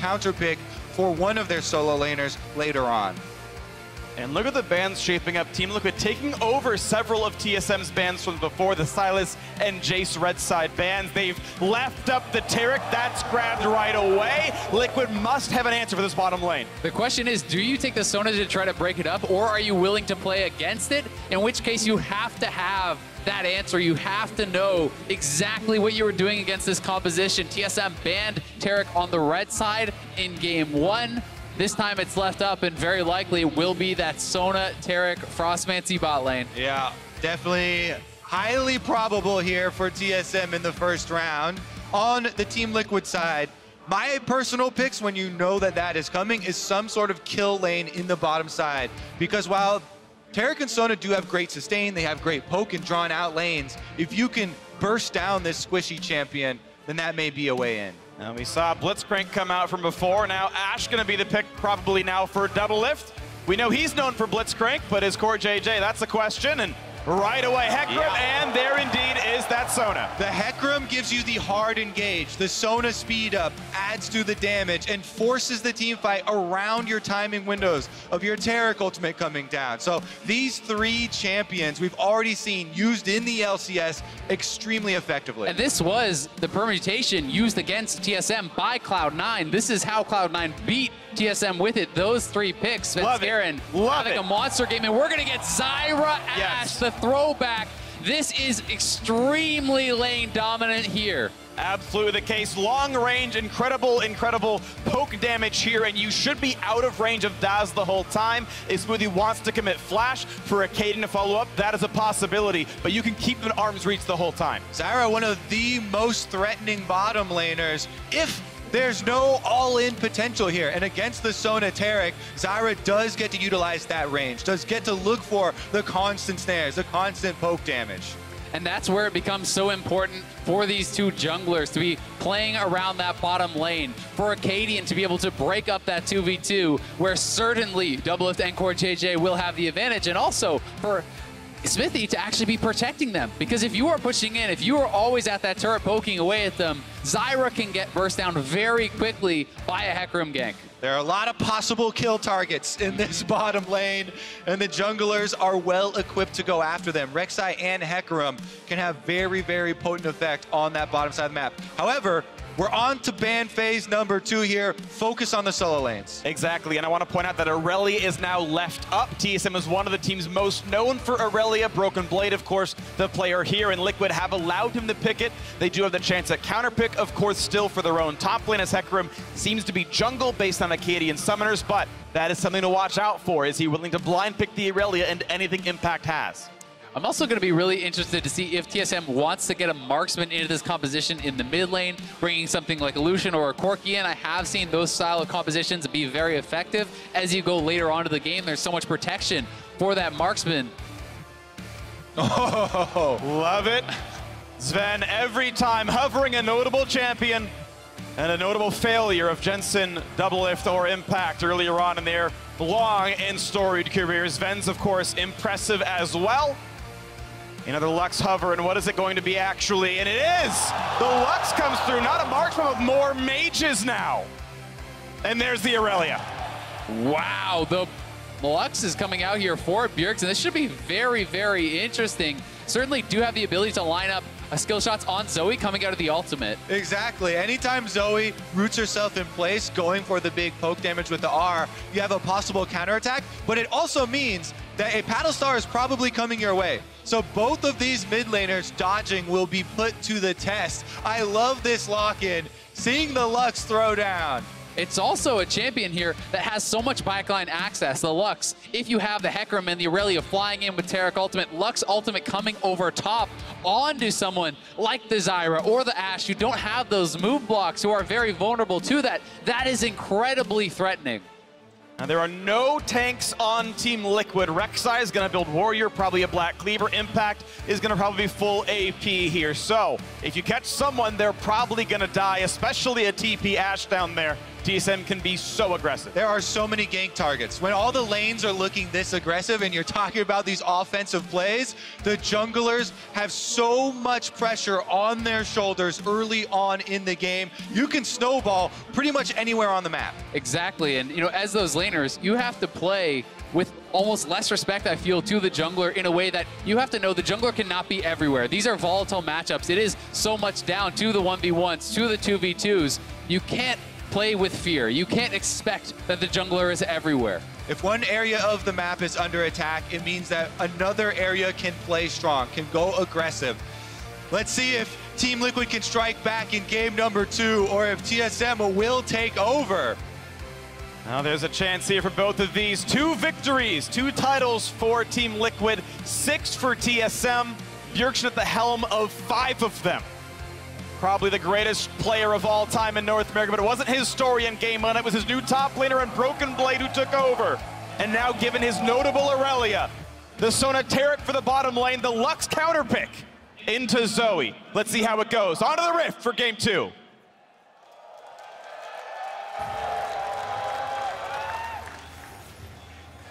counter pick for one of their solo laners later on. And look at the bans shaping up. Team Liquid taking over several of TSM's bans from before, the Sylas and Jace red side bans. They've left up the Taric. That's grabbed right away. Liquid must have an answer for this bottom lane. The question is, do you take the Sona to try to break it up, or are you willing to play against it? In which case, you have to have that answer. You have to know exactly what you were doing against this composition. TSM banned Taric on the red side in game 1. This time it's left up, and very likely will be that Sona, Taric, Frostmancy bot lane. Yeah, definitely highly probable here for TSM in the first round. On the Team Liquid side, my personal picks, when you know that that is coming, is some sort of kill lane in the bottom side. Because while Taric and Sona do have great sustain, they have great poke and drawn out lanes, if you can burst down this squishy champion, then that may be a way in. Now we saw Blitzcrank come out from before. Now Ashe going to be the pick probably now for DoubleLift. We know he's known for Blitzcrank, but is CoreJJ? That's the question. And right away, Hecarim, and there indeed is that Sona. The Hecarim gives you the hard engage. The Sona speed up adds to the damage and forces the team fight around your timing windows of your Taric ultimate coming down. So these three champions we've already seen used in the LCS extremely effectively. And this was the permutation used against TSM by Cloud9. This is how Cloud9 beat TSM with it. Those three picks. Love it. Having a monster game, and we're going to get Zyra Ashe, the throwback. This is extremely lane dominant here. Absolutely the case. Long range, incredible poke damage here, and you should be out of range of Daz the whole time. If Smoothie wants to commit flash for Akaadian to follow up, that is a possibility, but you can keep them in arm's reach the whole time. Zyra, one of the most threatening bottom laners, if there's no all-in potential here. And against the Sona Taric, Zyra does get to utilize that range, does get to look for the constant snares, the constant poke damage. And that's where it becomes so important for these two junglers to be playing around that bottom lane, for Akaadian to be able to break up that 2v2, where certainly DoubleLift and CoreJJ will have the advantage, and also for Xmithie to actually be protecting them. Because if you are pushing in, if you are always at that turret poking away at them, Zyra can get burst down very quickly by a Hecarim gank. There are a lot of possible kill targets in this bottom lane, and the junglers are well equipped to go after them. Rek'Sai and Hecarim can have very, very potent effect on that bottom side of the map. However, we're on to ban phase number 2 here. Focus on the solo lanes. Exactly, and I want to point out that Irelia is now left up. TSM is one of the teams most known for Irelia. Broken Blade, of course, the player here, and Liquid have allowed him to pick it. They do have the chance at counterpick, of course, still for their own top lane, as Hecarim seems to be jungle based on Akaadian summoners, but that is something to watch out for. Is he willing to blind pick the Irelia and anything Impact has? I'm also going to be really interested to see if TSM wants to get a marksman into this composition in the mid lane, bringing something like a Lucian or a Corki in. I have seen those style of compositions be very effective. As you go later on to the game, there's so much protection for that marksman. Oh, love it. Zven every time hovering a notable champion, and a notable failure of Jensen, DoubleLift, or Impact earlier on in their long and storied careers. Zven's, of course, impressive as well. Another Lux hover, and what is it going to be actually? And it is! The Lux comes through, not a marksman, but more mages now. And there's the Irelia. Wow, the Lux is coming out here for Bjergsen. This should be very, very interesting. Certainly do have the ability to line up skill shots on Zoe coming out of the ultimate. Exactly. Anytime Zoe roots herself in place, going for the big poke damage with the R, you have a possible counterattack, but it also means that a Paddle Star is probably coming your way. So both of these mid laners dodging will be put to the test. I love this lock-in, seeing the Lux throw down. It's also a champion here that has so much backline access. The Lux, if you have the Hecarim and the Irelia flying in with Taric ultimate, Lux ultimate coming over top onto someone like the Zyra or the Ashe who don't have those move blocks, who are very vulnerable to that. That is incredibly threatening. Now, there are no tanks on Team Liquid. Rek'Sai is going to build Warrior, probably a Black Cleaver. Impact is going to probably be full AP here. So if you catch someone, they're probably going to die, especially a TP Ashe down there. TSM can be so aggressive. There are so many gank targets. When all the lanes are looking this aggressive and you're talking about these offensive plays, the junglers have so much pressure on their shoulders early on in the game. You can snowball pretty much anywhere on the map. Exactly, and as those laners, you have to play with almost less respect, I feel, to the jungler in a way that you have to know the jungler cannot be everywhere. These are volatile matchups. It is so much down to the 1v1s, to the 2v2s. You can't play with fear. You can't expect that the jungler is everywhere. If one area of the map is under attack, it means that another area can play strong, can go aggressive. Let's see if Team Liquid can strike back in game number 2, or if TSM will take over. Now there's a chance here for both of these. 2 victories, 2 titles for Team Liquid, 6 for TSM. Bjergsen at the helm of 5 of them. Probably the greatest player of all time in North America, but it wasn't his story in game 1. It was his new top laner and Broken Blade who took over. And now given his notable Irelia, the Sona Taric for the bottom lane, the Lux counter pick into Zoe. Let's see how it goes. Onto the Rift for game 2.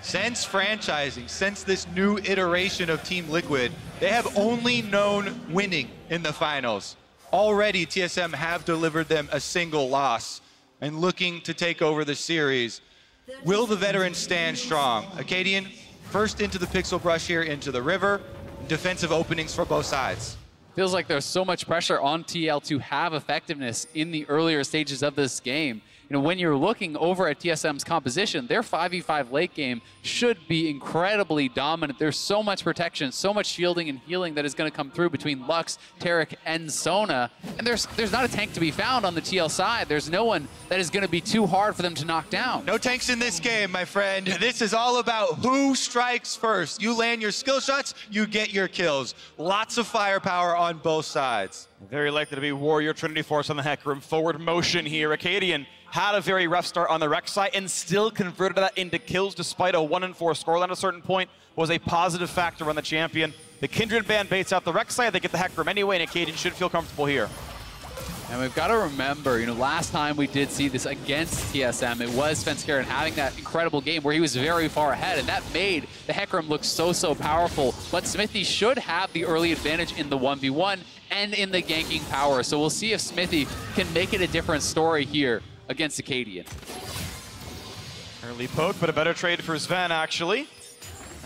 Since franchising, since this new iteration of Team Liquid, they have only known winning in the finals. Already, TSM have delivered them a single loss and looking to take over the series. Will the veterans stand strong? Akaadian, first into the pixel brush here, into the river. Defensive openings for both sides. Feels like there's so much pressure on TL to have effectiveness in the earlier stages of this game. When you're looking over at TSM's composition, their 5v5 late game should be incredibly dominant. There's so much protection, so much shielding and healing that is going to come through between Lux, Taric, and Sona. And there's not a tank to be found on the TL side. There's no one that is going to be too hard for them to knock down. No tanks in this game, my friend. This is all about who strikes first. You land your skill shots, you get your kills. Lots of firepower on both sides. Very likely to be Warrior Trinity Force on the Hecarim. Forward motion here. Akaadian had a very rough start on the Rek'Sai and still converted that into kills despite a 1-4 scoreline at a certain point. Was a positive factor on the champion. The Kindred band baits out the Rek'Sai. They get the Hecarim anyway, and Akaadian should feel comfortable here. And we've got to remember, last time we did see this against TSM, it was Svenskeren having that incredible game where he was very far ahead, and that made the Hecarim look so powerful. But Xmithie should have the early advantage in the 1v1 and in the ganking power. So we'll see if Xmithie can make it a different story here against Akaadian. Early poke, but a better trade for Zven, actually,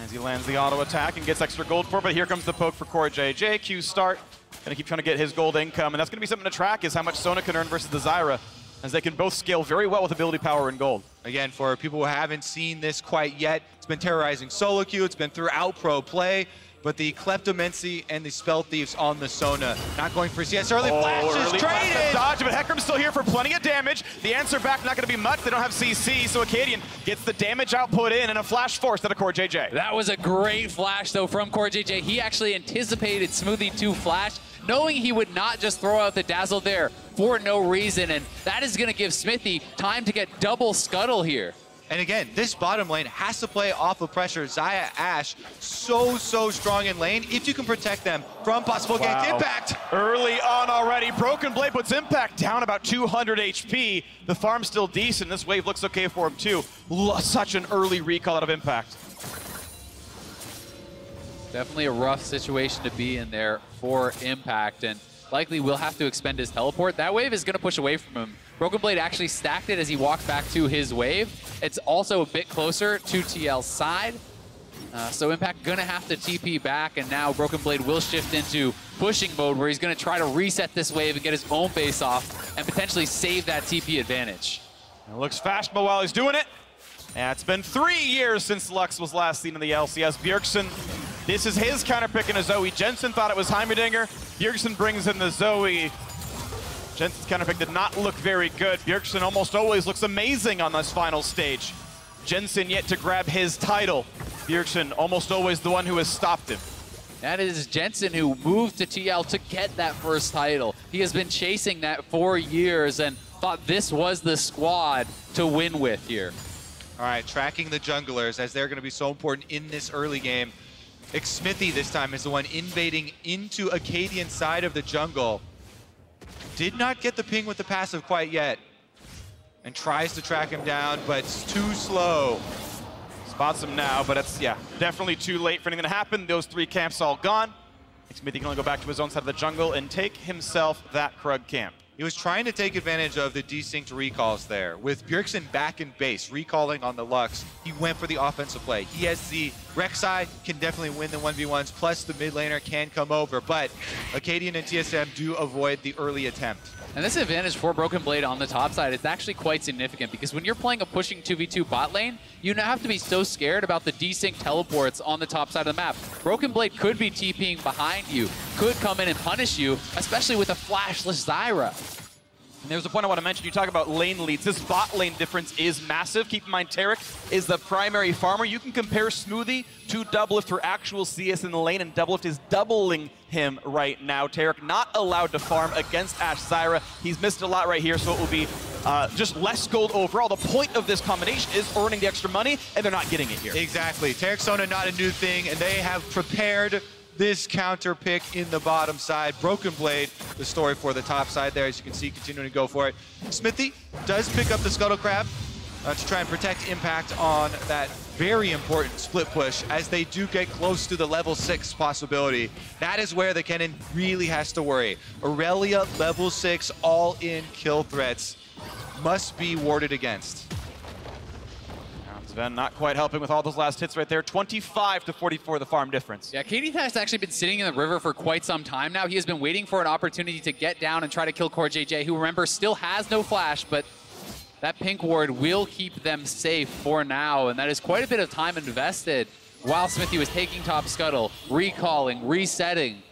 as he lands the auto attack and gets extra gold for it. But here comes the poke for CoreJJ. Q start. Gonna keep trying to get his gold income, and that's gonna be something to track, is how much Sona can earn versus the Zyra, as they can both scale very well with ability power and gold. Again, for people who haven't seen this quite yet, it's been terrorizing solo queue, it's been throughout pro play, but the Kleptomancy and the Spell Thieves on the Sona, not going for CS. Early flash is traded! Dodge, but Hecarim's still here for plenty of damage. The answer back not gonna be much, they don't have CC, so Akaadian gets the damage output in and a flash force out of CoreJJ. That was a great flash, though, from CoreJJ. He actually anticipated Smoothie to flash, knowing he would not just throw out the dazzle there for no reason, and that is going to give Xmithie time to get double scuttle here. And again, this bottom lane has to play off of pressure. Zyra, Ashe, so strong in lane if you can protect them from possible gank impact. Early on already, Broken Blade puts Impact down about 200 HP. The farm's still decent. This wave looks okay for him too. Such an early recall out of Impact. Definitely a rough situation to be in there for Impact, and likely will have to expend his teleport. That wave is going to push away from him. Broken Blade actually stacked it as he walked back to his wave. It's also a bit closer to TL's side. So Impact going to have to TP back, and now Broken Blade will shift into pushing mode where he's going to try to reset this wave and get his own base off and potentially save that TP advantage. It looks fashionable while he's doing it. And it's been 3 years since Lux was last seen in the LCS. Bjergsen, this is his counter pick in a Zoe. Jensen thought it was Heimerdinger. Bjergsen brings in the Zoe. Jensen's counter pick did not look very good. Bjergsen almost always looks amazing on this final stage. Jensen yet to grab his title. Bjergsen almost always the one who has stopped him. That is Jensen, who moved to TL to get that first title. He has been chasing that for years and thought this was the squad to win with here. All right, tracking the junglers, as they're going to be so important in this early game. Xmithie this time is the one invading into Akaadian side of the jungle. Did not get the ping with the passive quite yet. and tries to track him down, but it's too slow. Spots him now, but it's, yeah, definitely too late for anything to happen. Those 3 camps all gone. Xmithie can only go back to his own side of the jungle and take himself that Krug camp. He was trying to take advantage of the desynced recalls there. With Bjergsen back in base, recalling on the Lux, he went for the offensive play. He has the Rek'Sai, can definitely win the 1v1s, plus the mid laner can come over, but Akaadian and TSM do avoid the early attempt. And this advantage for Broken Blade on the top side is actually quite significant because when you're playing a pushing 2v2 bot lane, you don't have to be so scared about the desync teleports on the top side of the map. Broken Blade could be TPing behind you, could come in and punish you, especially with a flashless Zyra. And there's a point I want to mention. You talk about lane leads. This bot lane difference is massive. Keep in mind, Taric is the primary farmer. You can compare Smoothie to DoubleLift for actual CS in the lane, and DoubleLift is doubling him right now. Taric not allowed to farm against Ashe Zyra. He's missed a lot right here, so it will be just less gold overall. The point of this combination is earning the extra money, and they're not getting it here. Exactly. Taric Sona not a new thing, and they have prepared this counter pick in the bottom side. Broken Blade, the story for the top side there, as you can see, continuing to go for it. Xmithie does pick up the Scuttle Crab to try and protect impact on that very important split push as they do get close to the level 6 possibility. That is where the Kennen really has to worry. Irelia, level 6, all-in kill threats must be warded against. Zven not quite helping with all those last hits right there. 25 to 44, the farm difference. Yeah, KD has actually been sitting in the river for quite some time now. He has been waiting for an opportunity to get down and try to kill CoreJJ, who, remember, still has no flash, but that pink ward will keep them safe for now, and that is quite a bit of time invested while Xmithie was taking top scuttle, recalling, resetting.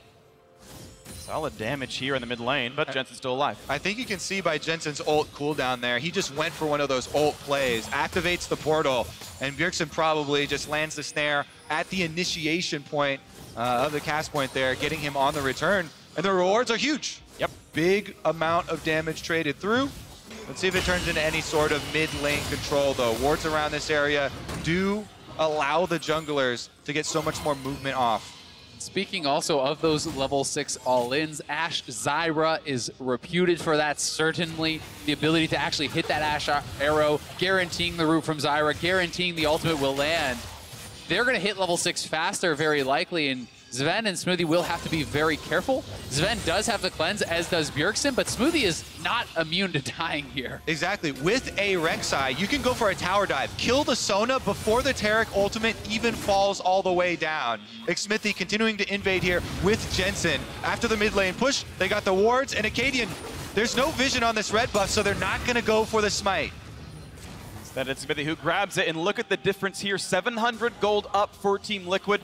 Solid damage here in the mid lane, but Jensen's still alive. I think you can see by Jensen's ult cooldown there, he just went for one of those ult plays, activates the portal, and Bjergsen probably just lands the snare at the initiation point of the cast point there, getting him on the return, and the rewards are huge. Yep. Big amount of damage traded through. Let's see if it turns into any sort of mid lane control though. Wards around this area do allow the junglers to get so much more movement off. Speaking also of those level 6 all-ins, Ashe Zyra is reputed for that, certainly. The ability to actually hit that Ashe arrow, guaranteeing the root from Zyra, guaranteeing the ultimate will land. They're going to hit level 6 faster, very likely, and Zven and Smoothie will have to be very careful. Zven does have the cleanse, as does Bjergsen, but Smoothie is not immune to dying here. Exactly. With a Rek'Sai, you can go for a tower dive, kill the Sona before the Taric ultimate even falls all the way down. Xmithie continuing to invade here with Jensen. After the mid lane push, they got the wards, and Akaadian, there's no vision on this red buff, so they're not going to go for the smite. Instead, it's Xmithie who grabs it, and look at the difference here. 700 gold up for Team Liquid.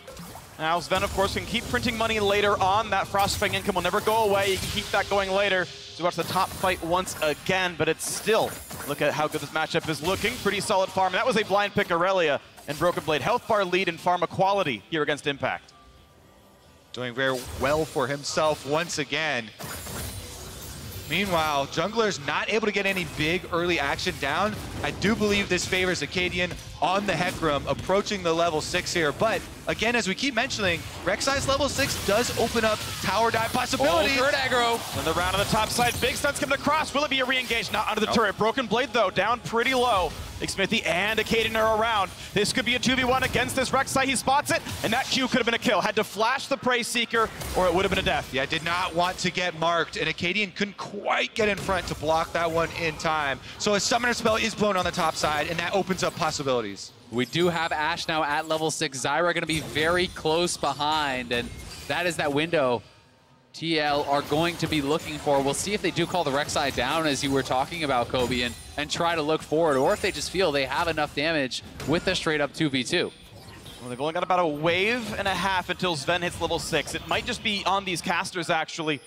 Now, Zven, of course, can keep printing money later on. That Frostfang income will never go away. You can keep that going later. So watch the top fight once again, but it's still, look at how good this matchup is looking. Pretty solid farm. That was a blind pick Irelia and Broken Blade. Health bar lead in farm equality here against Impact. Doing very well for himself once again. Meanwhile, junglers not able to get any big early action down. I do believe this favors Akaadian on the Hecarim, approaching the level 6 here. But again, as we keep mentioning, Rek'Sai's level 6 does open up tower dive possibilities. Third aggro. And the round on the top side, big stunts coming across. Will it be a re-engage? Not under the turret. Broken Blade, though, down pretty low. Xmithie and Akaadian are around. This could be a 2v1 against this Rek'Sai. He spots it, and that Q could have been a kill. Had to flash the Prey Seeker, or it would have been a death. Yeah, did not want to get marked, and Akaadian couldn't quite get in front to block that one in time. So a summoner spell is blown on the top side, and that opens up possibilities. We do have Ashe now at level 6. Zyra going to be very close behind, and that is that window TL are going to be looking for. We'll see if they do call the Rek'Sai down, as you were talking about, Kobe, and try to look forward, or if they just feel they have enough damage with the straight-up 2v2. Well, they've only got about a wave and a half until Zven hits level 6. It might just be on these casters, actually.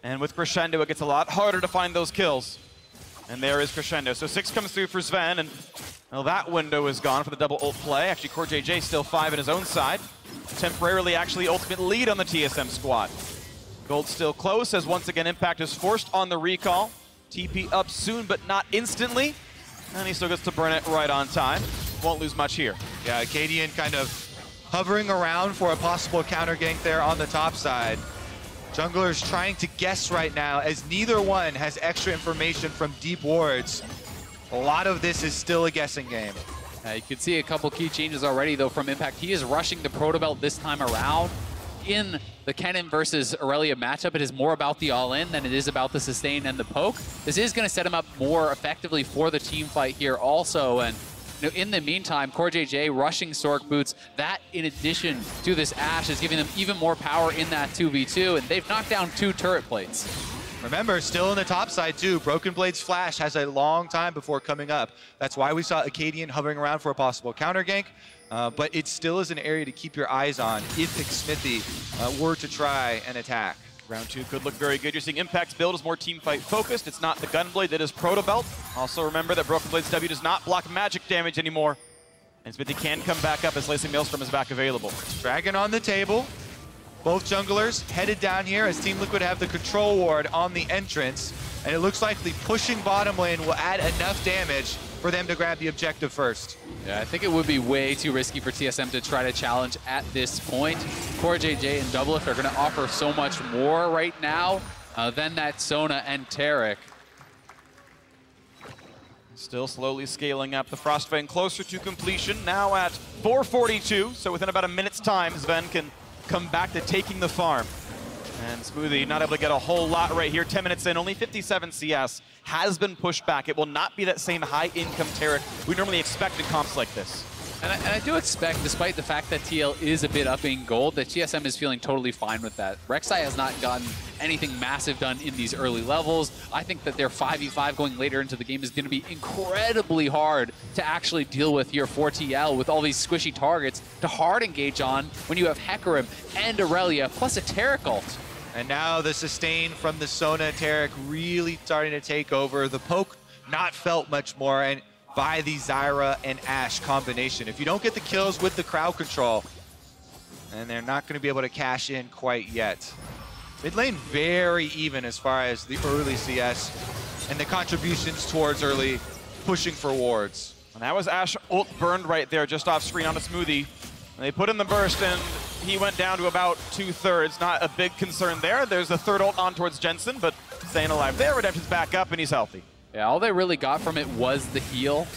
And with Crescendo, it gets a lot harder to find those kills. And there is Crescendo. So 6 comes through for Zven, and well, that window is gone for the double ult play. Actually, CoreJJ still 5 in his own side. Temporarily, actually, ultimate lead on the TSM squad. Gold still close, as once again Impact is forced on the recall. TP up soon, but not instantly. And he still gets to burn it right on time. Won't lose much here. Yeah, Akaadian kind of hovering around for a possible counter gank there on the top side. Junglers trying to guess right now, as neither one has extra information from deep wards. A lot of this is still a guessing game. You can see a couple key changes already, though, from Impact. He is rushing the Proto Belt this time around. In the Kennen versus Irelia matchup, it is more about the all-in than it is about the sustain and the poke. This is going to set him up more effectively for the team fight here also. And in the meantime, CoreJJ rushing Sork Boots, that in addition to this Ashe is giving them even more power in that 2v2, and they've knocked down 2 turret plates. Remember, still in the top side too, Broken Blade's flash has a long time before coming up. That's why we saw Akaadian hovering around for a possible counter gank, but it still is an area to keep your eyes on if Xmithie were to try and attack. Round 2 could look very good. You're seeing Impact's build is more team fight focused. It's not the Gunblade that is Proto Belt. Also remember that Broken Blade's W does not block magic damage anymore. And Xmithie can come back up as Lacing Maelstrom is back available. Dragon on the table. Both junglers headed down here as Team Liquid have the control ward on the entrance. And it looks like the pushing bottom lane will add enough damage for them to grab the objective first. Yeah, I think it would be way too risky for TSM to try to challenge at this point. CoreJJ and DoubleLift are going to offer so much more right now than that Sona and Taric. Still slowly scaling up. The Frostbane closer to completion, now at 442. So within about a minute's time, Zven can come back to taking the farm. And Smoothie not able to get a whole lot right here. 10 minutes in, only 57 CS has been pushed back. It will not be that same high-income Taric we normally expect in comps like this. And I do expect, despite the fact that TL is a bit up in gold, that TSM is feeling totally fine with that. Rek'Sai has not gotten anything massive done in these early levels. I think that their 5v5 going later into the game is going to be incredibly hard to actually deal with here for TL with all these squishy targets to hard engage on when you have Hecarim and Irelia plus a Taric ult. And now the sustain from the Sona Taric really starting to take over. The poke not felt much more, and by the Zyra and Ashe combination. If you don't get the kills with the crowd control, and they're not going to be able to cash in quite yet. Mid lane very even as far as the early CS and the contributions towards early pushing for wards. And that was Ashe ult burned right there just off screen on a Smoothie. And they put in the burst and he went down to about 2/3. Not a big concern there. There's a third ult on towards Jensen, but staying alive there. Redemption's back up and he's healthy. Yeah, all they really got from it was the heal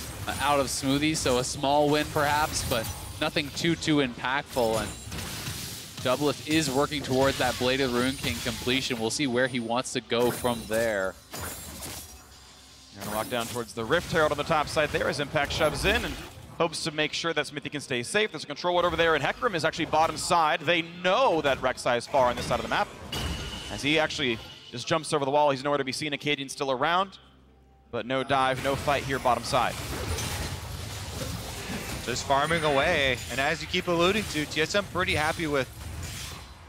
out of Smoothie, so a small win perhaps, but nothing too impactful. And DoubleLift is working towards that Blade of the Rune King completion. We'll see where he wants to go from there. Gonna walk down towards the Rift Herald on the top side there as Impact shoves in and hopes to make sure that Xmithie can stay safe. There's a control ward over there, and Hecarim is actually bottom side. They know that Rek'Sai is far on this side of the map. As he actually just jumps over the wall, he's nowhere to be seen. Akaadian still around, but no dive, no fight here bottom side. Just farming away, and as you keep alluding to, TSM pretty happy with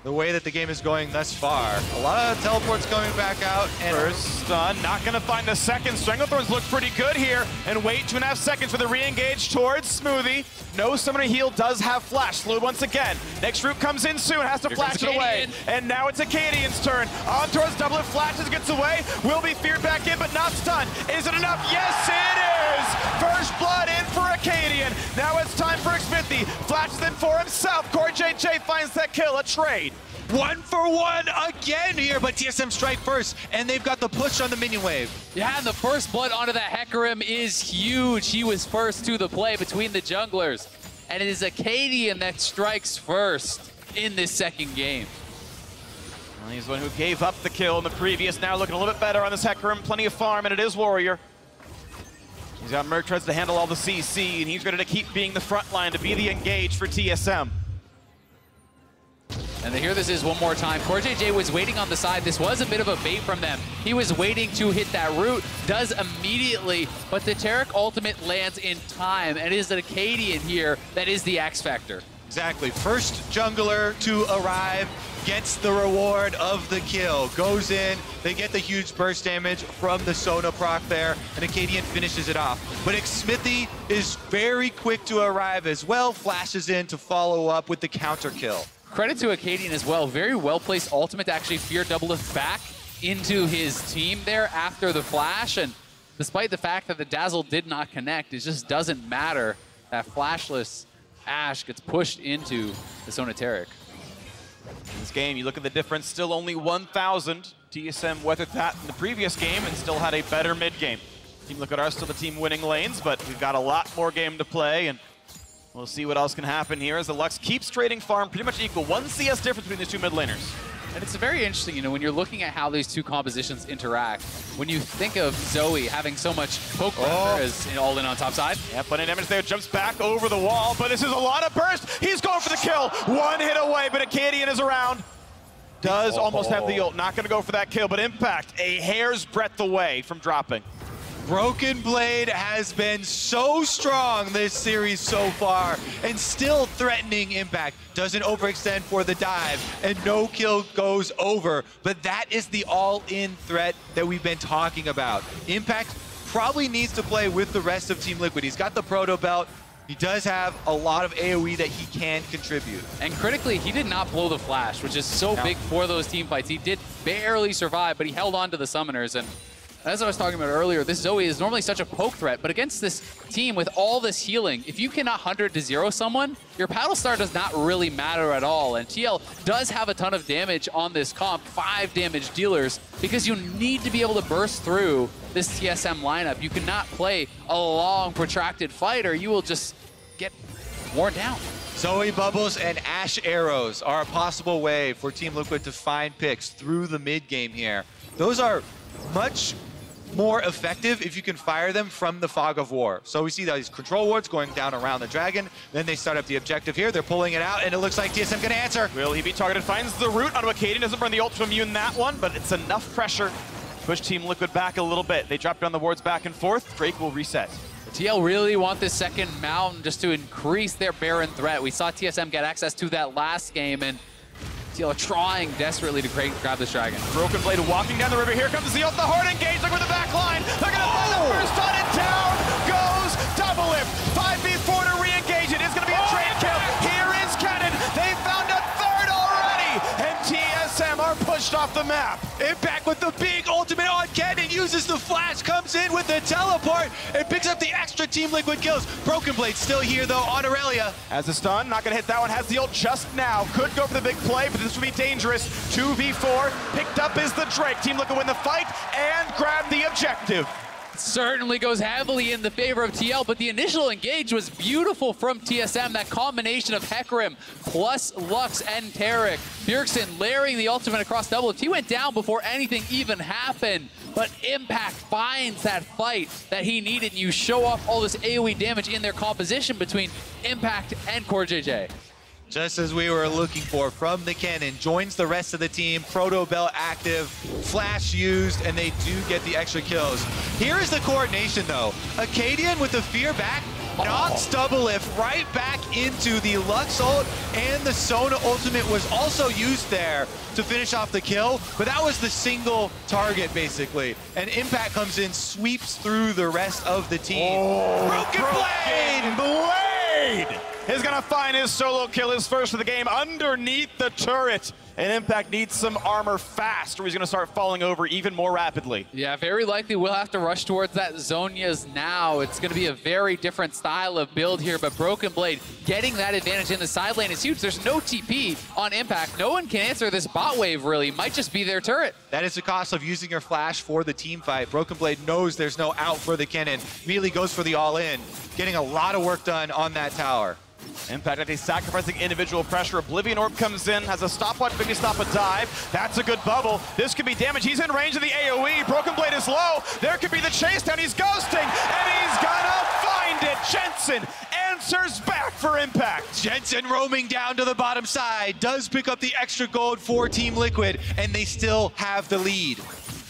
the way that the game is going thus far. A lot of teleports coming back out. And first stun, not gonna find the second. Stranglethorns look pretty good here, and wait 2.5 seconds for the re-engage towards Smoothie. No summoner heal, does have flash, slowed once again. Next root comes in soon, has to flash it away. And now it's Akaadian's turn. On towards DoubleLift, flashes, gets away, will be feared back in, but not stunned. Is it enough? Yes, it is! First blood in for Akaadian. Now it's time for Xmithie. Flashes in for himself. CoreJJ finds that kill, a trade. 1 for 1 again here, but TSM strike first, and they've got the push on the minion wave. Yeah, and the first blood onto that Hecarim is huge. He was first to the play between the junglers, and it is Akaadian that strikes first in this second game. Well, he's the one who gave up the kill in the previous, now looking a little bit better on this Hecarim. Plenty of farm, and it is Warrior. He's got Mertreads to handle all the CC, and he's ready to keep being the front line, to be the engage for TSM. And here this is one more time. CoreJJ was waiting on the side. This was a bit of a bait from them. He was waiting to hit that root, does immediately, but the Taric ultimate lands in time, and it is an Akaadian here that is the X factor. Exactly, first jungler to arrive gets the reward of the kill. Goes in, they get the huge burst damage from the Sona proc there, and Akaadian finishes it off. But Xmithie is very quick to arrive as well, flashes in to follow up with the counter kill. Credit to Akaadian as well. Very well-placed ultimate to actually fear DoubleLift back into his team there after the flash. And despite the fact that the Dazzle did not connect, it just doesn't matter. That flashless Ashe gets pushed into the Sona Taric. In this game, you look at the difference, still only 1,000. TSM weathered that in the previous game and still had a better mid game. Team Liquid are still the team winning lanes, but we've got a lot more game to play, and we'll see what else can happen here as the Lux keeps trading farm pretty much equal. 1 CS difference between these two mid laners. And it's very interesting, you know, when you're looking at how these two compositions interact. When you think of Zoe having so much poke pressure as all in on top side. Yeah, plenty of damage there, jumps back over the wall, but this is a lot of burst. He's going for the kill. 1 hit away, but Akaadian is around. Does almost have the ult, not gonna go for that kill, but Impact a hair's breadth away from dropping. Broken Blade has been so strong this series so far and still threatening Impact. Doesn't overextend for the dive and no kill goes over. But that is the all-in threat that we've been talking about. Impact probably needs to play with the rest of Team Liquid. He's got the Proto Belt. He does have a lot of AoE that he can contribute. And critically, he did not blow the flash, which is so big for those team fights. He did barely survive, but he held on to the summoners. And as I was talking about earlier, this Zoe is normally such a poke threat, but against this team with all this healing, if you cannot 100-0 someone, your paddle star does not really matter at all. And TL does have a ton of damage on this comp, 5 damage dealers, because you need to be able to burst through this TSM lineup. You cannot play a long, protracted fight, or you will just get worn down. Zoe Bubbles and Ashe Arrows are a possible way for Team Liquid to find picks through the mid game here. Those are much more effective if you can fire them from the Fog of War. So we see these control wards going down around the dragon. Then they start up the objective here. They're pulling it out, and it looks like TSM can answer. Will he be targeted? Finds the root onto Akaadian. Doesn't burn the ult to immune that one, but it's enough pressure to push Team Liquid back a little bit. They drop down the wards back and forth. Phreak will reset. TL really want this second mountain just to increase their Baron threat. We saw TSM get access to that last game, and TL trying desperately to grab this dragon. Broken Blade walking down the river. Here comes the ult. The hard engage. Look with the back line. They're going to find the first on it. Down goes DoubleLift. 5v4 to re-engage it. It's going to be a trade kill. Here is Kennen. They found a third already. And TSM are pushed off the map. Impact with the big ultimate on Kennen. Uses the flash. Comes in with the teleport. And picks up the extra Team Liquid kills. Broken Blade still here, though, on Irelia. As a stun. Not going to hit that one. Has the ult just now. Could go for the big play, but this would be dangerous. 2v4. Picked up is the Drake. Team Liquid win the fight and grab the objective. Certainly goes heavily in the favor of TL, but the initial engage was beautiful from TSM. That combination of Hecarim plus Lux and Taric. Bjergsen layering the ultimate across DoubleLift. He went down before anything even happened, but Impact finds that fight that he needed. You show off all this AoE damage in their composition between Impact and CoreJJ. Just as we were looking for from the Kennen, joins the rest of the team, Proto Belt active, flash used, and they do get the extra kills. Here is the coordination though. Akaadian with the fear back, knocks DoubleLift right back into the Lux ult, and the Sona ultimate was also used there to finish off the kill, but that was the single target basically. And Impact comes in, sweeps through the rest of the team. Broken Blade! Is gonna find his solo kill, his first of the game underneath the turret. And Impact needs some armor fast, or he's gonna start falling over even more rapidly. Yeah, very likely we'll have to rush towards that Zhonya's now. It's gonna be a very different style of build here, but Broken Blade getting that advantage in the side lane is huge. There's no TP on Impact. No one can answer this bot wave really. Might just be their turret. That is the cost of using your flash for the team fight. Broken Blade knows there's no out for the Kennen. Immediately goes for the all-in, getting a lot of work done on that tower. Impact actually sacrificing individual pressure. Oblivion Orb comes in, has a stopwatch, maybe stop a dive. That's a good bubble. This could be damage. He's in range of the AoE. Broken Blade is low. There could be the chase down. He's ghosting, and he's gonna find it. Jensen answers back for Impact. Jensen roaming down to the bottom side, does pick up the extra gold for Team Liquid, and they still have the lead.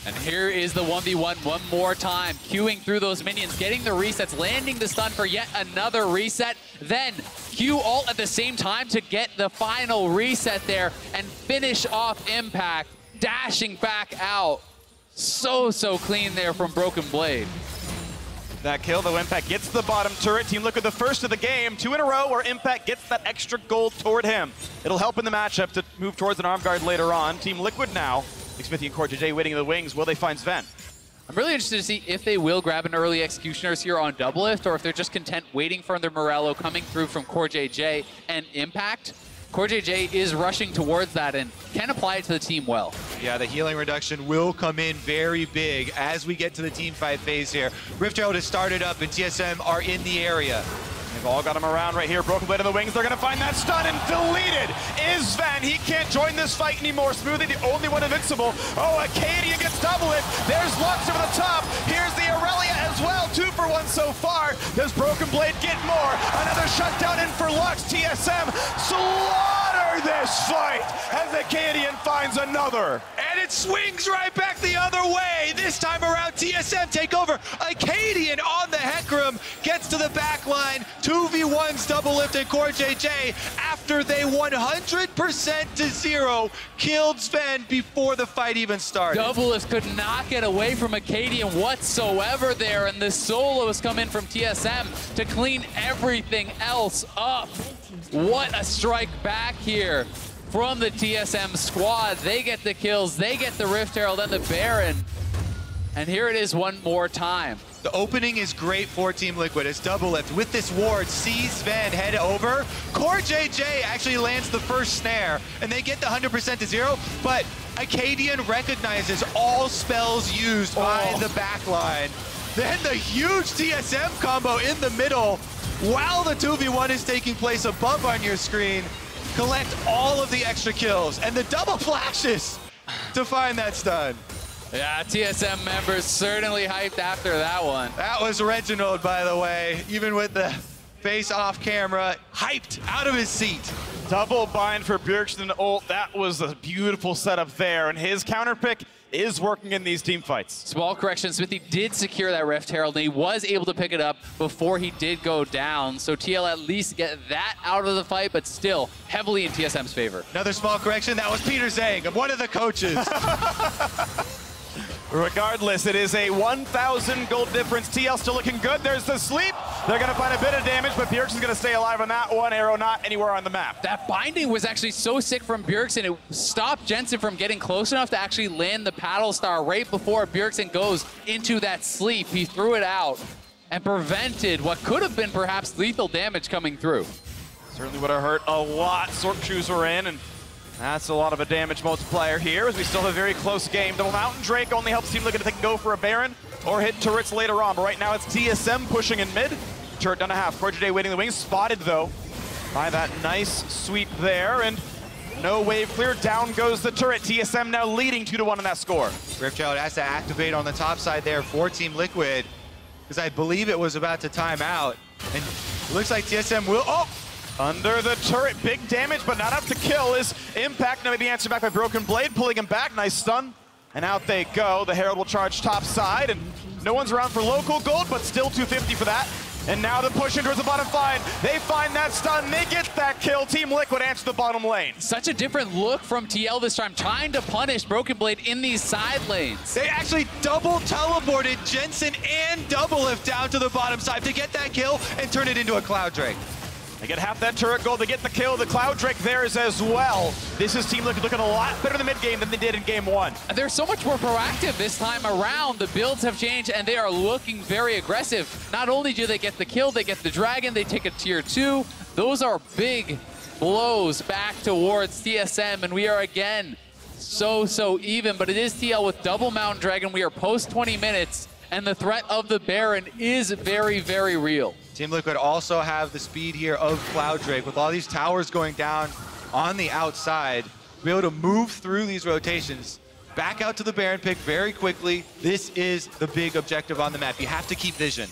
And here is the 1v1 one more time, queuing through those minions, getting the resets, landing the stun for yet another reset, then Q ult at the same time to get the final reset there and finish off Impact, dashing back out. So clean there from Broken Blade. That kill, though, Impact gets the bottom turret. Team Liquid the first of the game, 2 in a row where Impact gets that extra gold toward him. It'll help in the matchup to move towards an arm guard later on. Team Liquid now, Xmithie and CoreJJ waiting in the wings. Will they find Zven? I'm really interested to see if they will grab an early Executioners here on DoubleLift, or if they're just content waiting for their Morello coming through from CoreJJ and Impact. CoreJJ is rushing towards that and can apply it to the team well. Yeah, the healing reduction will come in very big as we get to the team fight phase here. Rift Herald has started up and TSM are in the area. They've all got him around right here. Broken Blade in the wings. They're going to find that stun and deleted is Zven. He can't join this fight anymore. Smoothie, the only one invincible. Oh, Akaadian gets DoubleLift. There's Lux over the top. Here's the Irelia as well. 2 for 1 so far. Does Broken Blade get more? Another shutdown in for Lux. TSM slaughter this fight as Akaadian finds another. And it swings right back the other way. This time around, TSM take over. Akaadian on the Hecarim gets to the back line. 2v1s DoubleLift and CoreJJ after they 100% to 0 killed Zven before the fight even started. DoubleLift could not get away from Akaadian whatsoever there, and the solos come in from TSM to clean everything else up. What a strike back here from the TSM squad. They get the kills, they get the Rift Herald and the Baron. And here it is one more time. The opening is great for Team Liquid as DoubleLift with this ward sees Zven head over. CoreJJ actually lands the first snare and they get the 100% to 0, but Akaadian recognizes all spells used by the backline. Then the huge TSM combo in the middle while the 2v1 is taking place above on your screen. Collect all of the extra kills and the double flashes to find that stun. Yeah, TSM members certainly hyped after that one. That was Reginald, by the way, even with the face off camera, hyped out of his seat. Double bind for Bjergsen ult. That was a beautiful setup there, and his counter pick is working in these team fights. Small correction, Xmithie did secure that Rift Herald, and he was able to pick it up before he did go down. So TL at least get that out of the fight, but still heavily in TSM's favor. Another small correction, that was Peter Zhang, one of the coaches. Regardless, it is a 1,000 gold difference. TL still looking good. There's the sleep. They're going to find a bit of damage, but Bjergsen's going to stay alive on that one. Arrow not anywhere on the map. That binding was actually so sick from Bjergsen. It stopped Jensen from getting close enough to actually land the paddle star right before Bjergsen goes into that sleep. He threw it out and prevented what could have been perhaps lethal damage coming through. Certainly would have hurt a lot. Sork shoes are in, and that's a lot of a damage multiplier here as we still have a very close game. Double Mountain Drake only helps Team Liquid if they can go for a Baron or hit turrets later on. But right now it's TSM pushing in mid. Turret down a half. CoreJJ waiting in the wings. Spotted though by that nice sweep there. And no wave clear. Down goes the turret. TSM now leading 2-1 in that score. Rift Herald has to activate on the top side there for Team Liquid because I believe it was about to time out. And it looks like TSM will... Oh! Under the turret, big damage, but not enough to kill. Is Impact now maybe answered back by Broken Blade, pulling him back. Nice stun. And out they go. The Herald will charge top side, and no one's around for local gold, but still 250 for that. And now the push in towards the bottom find. They find that stun, they get that kill. Team Liquid answer the bottom lane. Such a different look from TL this time, trying to punish Broken Blade in these side lanes. They actually double teleported Jensen and DoubleLift down to the bottom side to get that kill and turn it into a Cloud Drake. They get half that turret gold, they get the kill. The Cloud Drake theirs as well. This is Team Liquid looking a lot better in the mid game than they did in game 1. They're so much more proactive this time around. The builds have changed and they are looking very aggressive. Not only do they get the kill, they get the dragon, they take a tier 2. Those are big blows back towards TSM, and we are again so even. But it is TL with double Mountain Dragon. We are post 20 minutes. And the threat of the Baron is very, very real. Team Liquid also have the speed here of Cloud Drake. With all these towers going down on the outside, be able to move through these rotations, back out to the Baron pick very quickly. This is the big objective on the map. You have to keep vision.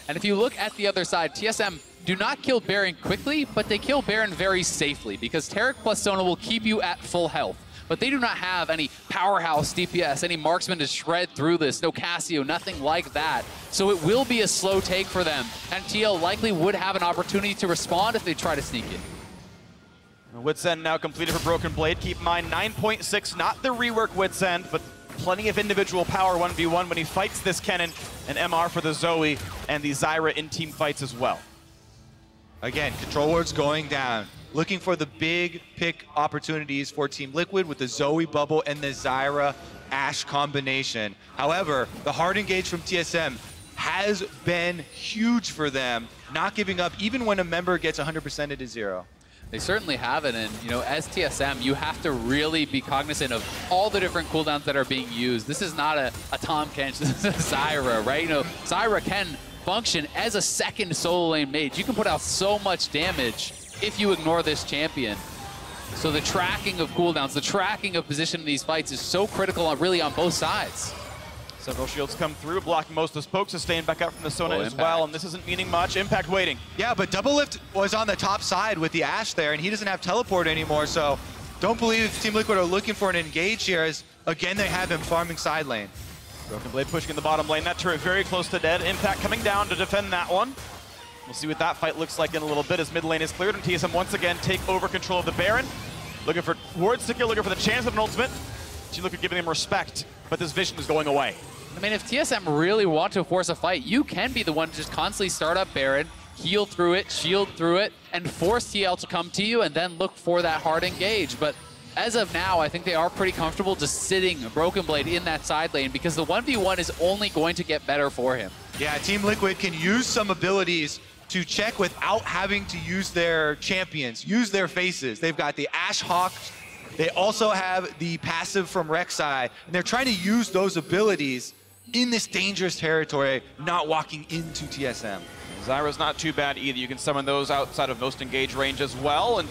And if you look at the other side, TSM do not kill Baron quickly, but they kill Baron very safely because Taric plus Sona will keep you at full health. But they do not have any powerhouse DPS, any marksman to shred through this, no Cassio, nothing like that. So it will be a slow take for them, and TL likely would have an opportunity to respond if they try to sneak in. Wits End now completed for Broken Blade. Keep in mind, 9.6, not the rework Wits End, but plenty of individual power 1v1 when he fights this Kennen and MR for the Zoe and the Zyra in team fights as well. Again, control wards going down. Looking for the big pick opportunities for Team Liquid with the Zoe bubble and the Zyra Ashe combination. However, the hard engage from TSM has been huge for them, not giving up even when a member gets 100%ed to 0. They certainly have it, and you know, as TSM, you have to really be cognizant of all the different cooldowns that are being used. This is not a Tahm Kench, this is a Zyra, right? You know, Zyra can function as a second solo lane mage. You can put out so much damage if you ignore this champion. So the tracking of cooldowns, the tracking of position in these fights is so critical really on both sides. Several shields come through, blocking most of those pokes, staying back up from the Sona as Impact. well, and this isn't meaning much. Impact waiting. Yeah, but DoubleLift was on the top side with the Ashe there, and he doesn't have teleport anymore, so don't believe Team Liquid are looking for an engage here, as again they have him farming side lane. Broken Blade pushing in the bottom lane. That turret very close to dead. Impact coming down to defend that one. We'll see what that fight looks like in a little bit as mid lane is cleared, and TSM once again take over control of the Baron. Looking for wards to kill, looking for the chance of an ultimate. Team Liquid giving him respect, but this vision is going away. I mean, if TSM really want to force a fight, you can be the one to just constantly start up Baron, heal through it, shield through it, and force TL to come to you and then look for that hard engage. But as of now, I think they are pretty comfortable just sitting Broken Blade in that side lane because the 1v1 is only going to get better for him. Yeah, Team Liquid can use some abilities to check without having to use their champions, use their faces. They've got the Ashe Hawk. They also have the passive from Rek'Sai, and they're trying to use those abilities in this dangerous territory, not walking into TSM. Zyra's not too bad either. You can summon those outside of most engage range as well. And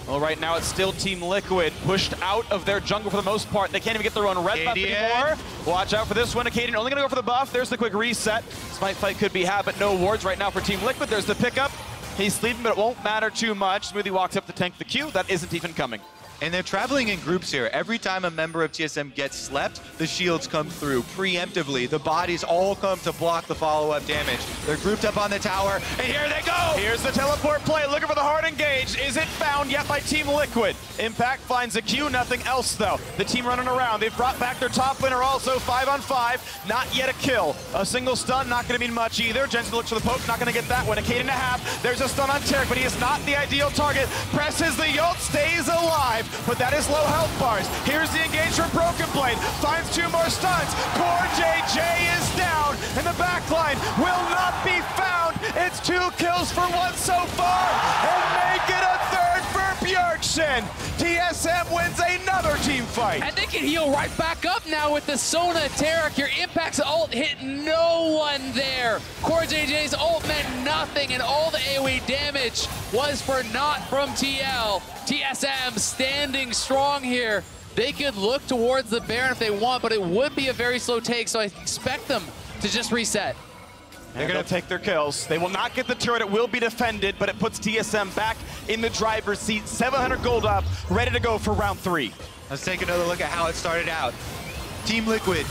well, right now it's still Team Liquid pushed out of their jungle for the most part. They can't even get their own red buff anymore. Watch out for this one. Akaadian only going to go for the buff. There's the quick reset. Smite fight could be had, but no wards right now for Team Liquid. There's the pickup. He's sleeping, but it won't matter too much. Smoothie walks up to tank the Q. That isn't even coming. And they're traveling in groups here. Every time a member of TSM gets slept, the shields come through preemptively. The bodies all come to block the follow-up damage. They're grouped up on the tower, and here they go! Here's the teleport play, looking for the hard engage. Is it found yet by Team Liquid? Impact finds a Q, nothing else though. The team running around, they've brought back their top laner also, 5-on-5. Not yet a kill. A single stun, not gonna mean much either. Jensen looks for the poke, not gonna get that one. Akaadian to half, there's a stun on Taric, but he is not the ideal target. Presses the ult, stays alive. But that is low health bars. Here's the engage from Broken Blade. Finds two more stuns. CoreJJ is down, and the backline will not be found. It's 2 kills for 1 so far, and make it a 3rd for Bjergsen. TSM wins another team fight. And they can heal right back up now with the Sona Taric. Your Impact's ult hit no one there. CoreJJ's ult meant nothing, and all the AoE damage was for naught from TL. TSM standing strong here. They could look towards the Baron if they want, but it would be a very slow take, so I expect them to just reset. They're going to take their kills. They will not get the turret. It will be defended, but it puts TSM back in the driver's seat. 700 gold up, ready to go for round 3. Let's take another look at how it started out. Team Liquid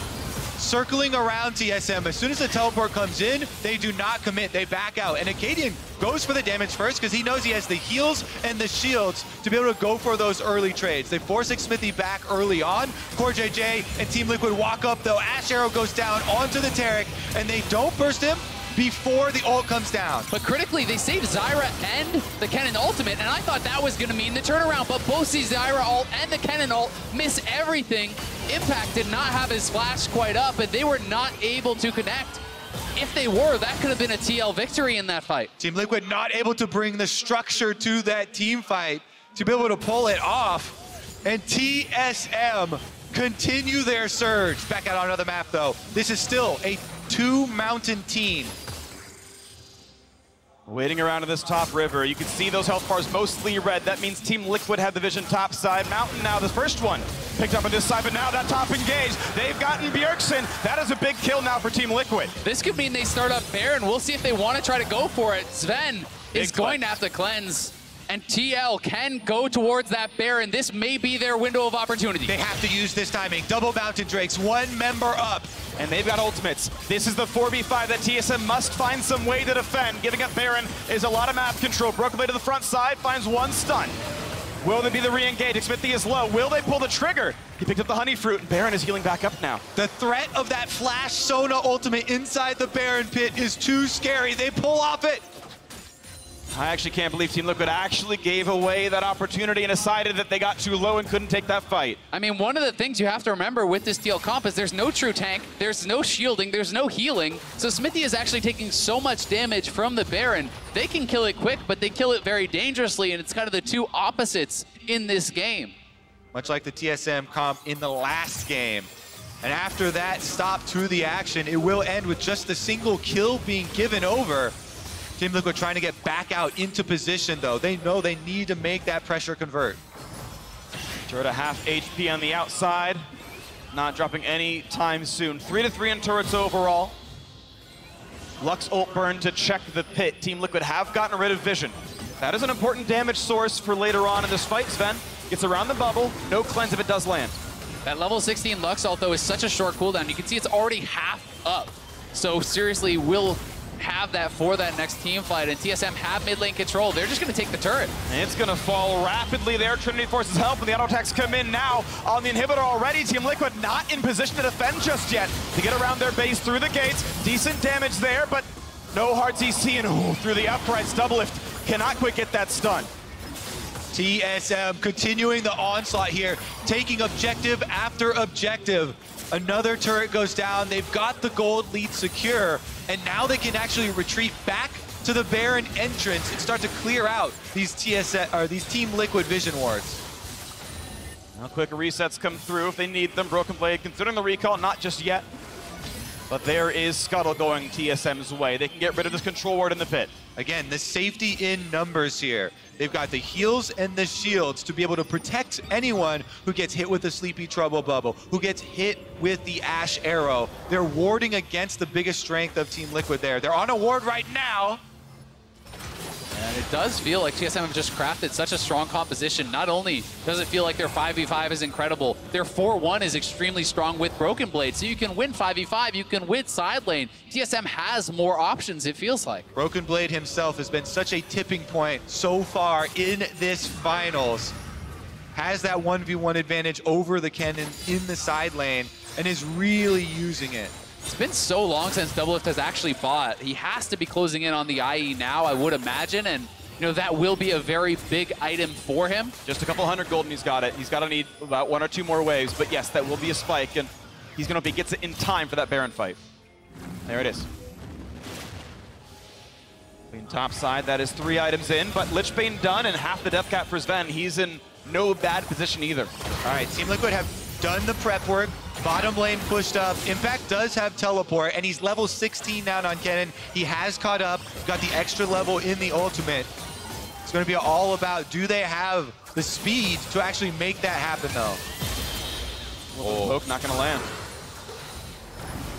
circling around TSM. As soon as the teleport comes in, they do not commit. They back out. And Akaadian goes for the damage first because he knows he has the heals and the shields to be able to go for those early trades. They force Xmithie back early on. CoreJJ and Team Liquid walk up though. Ashe arrow goes down onto the Taric, and they don't burst him before the ult comes down. But critically, they saved Zyra and the Kennen ultimate, and I thought that was going to mean the turnaround, but both the Zyra ult and the Kennen ult miss everything. Impact did not have his flash quite up, and they were not able to connect. If they were, that could have been a TL victory in that fight. Team Liquid not able to bring the structure to that team fight to be able to pull it off. And TSM continue their surge. Back out on another map though. This is still a 2-mountain team. Waiting around in this top river, you can see those health bars mostly red. That means Team Liquid had the vision top side. Mountain now, the first one picked up on this side, but now that top engage, they've gotten Bjergsen. That is a big kill now for Team Liquid. This could mean they start up Baron. We'll see if they want to try to go for it. Zven is going to have to cleanse, and TL can go towards that Baron. This may be their window of opportunity. They have to use this timing. Double Mountain Drakes, 1 member up. And they've got ultimates. This is the 4v5 that TSM must find some way to defend. Giving up Baron is a lot of map control. Broken Blade to the front side, finds 1 stun. Will they be the re-engage? Xmithie is low. Will they pull the trigger? He picked up the honey fruit, and Baron is healing back up now. The threat of that flash Sona ultimate inside the Baron pit is too scary. They pull off it. I actually can't believe Team Liquid actually gave away that opportunity and decided that they got too low and couldn't take that fight. I mean, one of the things you have to remember with this TL comp is there's no true tank, there's no shielding, there's no healing. So Xmithie is actually taking so much damage from the Baron. They can kill it quick, but they kill it very dangerously, and it's kind of the two opposites in this game. Much like the TSM comp in the last game. And after that stop to the action, it will end with just a single kill being given over. Team Liquid trying to get back out into position, though. They know they need to make that pressure convert. Turret at half HP on the outside. Not dropping any time soon. 3-3 in turrets overall. Lux ult burn to check the pit. Team Liquid have gotten rid of vision. That is an important damage source for later on in this fight. Zven gets around the bubble. No cleanse if it does land. That level 16 Lux ult, though, is such a short cooldown. You can see it's already half up. So seriously, we'll have that for that next team fight, and TSM have mid lane control. They're just going to take the turret. It's going to fall rapidly there. Trinity forces help, and the auto attacks come in now on the inhibitor already. Team Liquid not in position to defend just yet. To get around their base through the gates. Decent damage there, but no hard CC, and through the uprights, DoubleLift cannot quite get that stun. TSM continuing the onslaught here, taking objective after objective. Another turret goes down. They've got the gold lead secure, and now they can actually retreat back to the Baron entrance and start to clear out these Team Liquid vision wards. Now quick resets come through if they need them. Broken Blade considering the recall, not just yet. But there is Scuttle going TSM's way. They can get rid of this control ward in the pit. Again, the safety in numbers here. They've got the heals and the shields to be able to protect anyone who gets hit with the Sleepy Trouble Bubble, who gets hit with the Ashe Arrow. They're warding against the biggest strength of Team Liquid there. They're on a ward right now. And it does feel like TSM have just crafted such a strong composition. Not only does it feel like their 5v5 is incredible, their 4-1 is extremely strong with Broken Blade. So you can win 5v5, you can win side lane. TSM has more options, it feels like. Broken Blade himself has been such a tipping point so far in this finals. Has that 1v1 advantage over the Kennen in the side lane and is really using it. It's been so long since DoubleLift has actually bought. He has to be closing in on the IE now, I would imagine, and you know that will be a very big item for him. Just a couple hundred gold and he's got it. He's got to need about 1 or 2 more waves, but yes, that will be a spike, and he's going to gets it in time for that Baron fight. There it is. Clean top side, that is 3 items in, but Lichbane done and half the death cap for Zven. He's in no bad position either. All right, Team Liquid have done the prep work. Bottom lane pushed up. Impact does have teleport, and he's level 16 now on Kennen. He has caught up, got the extra level in the ultimate. It's going to be all about, do they have the speed to actually make that happen, though? Oh, poke not going to land.